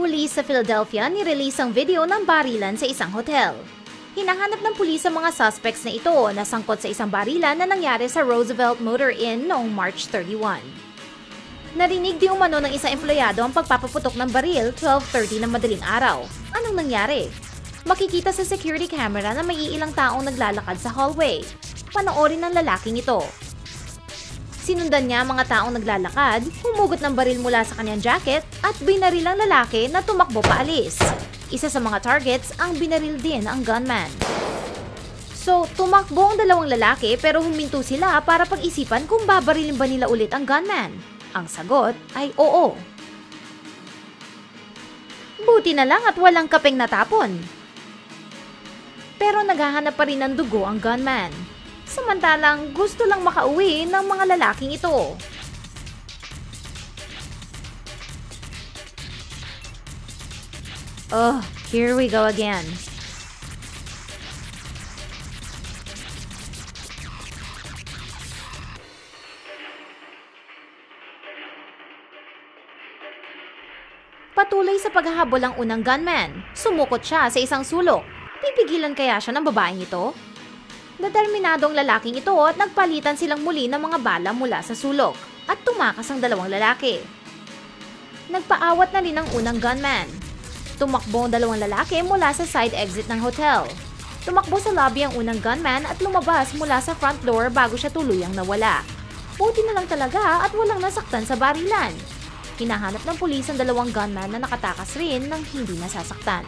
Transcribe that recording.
Pulis sa Philadelphia nirelease ang video ng barilan sa isang hotel. Hinahanap ng pulis ang mga suspects na ito na sangkot sa isang barilan na nangyari sa Roosevelt Motor Inn noong March 31. Narinig di umano ng isang empleyado ang pagpapaputok ng baril 12:30 ng madaling araw. Anong nangyari? Makikita sa security camera na may ilang taong naglalakad sa hallway. Panoorin ng lalaking ito. Sinundan niya ang mga taong naglalakad, humugot ng baril mula sa kanyang jacket at binaril ang lalaki na tumakbo paalis. Isa sa mga targets ang binaril din ang gunman. So, tumakbo ang dalawang lalaki pero huminto sila para pag-isipan kung babarilin ba nila ulit ang gunman. Ang sagot ay oo. Buti na lang at walang kapeng natapon. Pero naghahanap pa rin ng dugo ang gunman. Samantalang gusto lang makauwi ng mga lalaking ito. Oh, here we go again. Patuloy sa paghahabol ang unang gunman. Sumukot siya sa isang sulok. Pipigilan kaya siya ng babaeng ito? Determinadong lalaking ito at nagpalitan silang muli ng mga bala mula sa sulok at tumakas ang dalawang lalaki. Nagpaawat na rin ang unang gunman. Tumakbo ang dalawang lalaki mula sa side exit ng hotel. Tumakbo sa lobby ang unang gunman at lumabas mula sa front door bago siya tuluyang nawala. Buti na lang talaga at walang nasaktan sa barilan. Hinahanap ng pulis ang dalawang gunman na nakatakas rin nang hindi nasasaktan.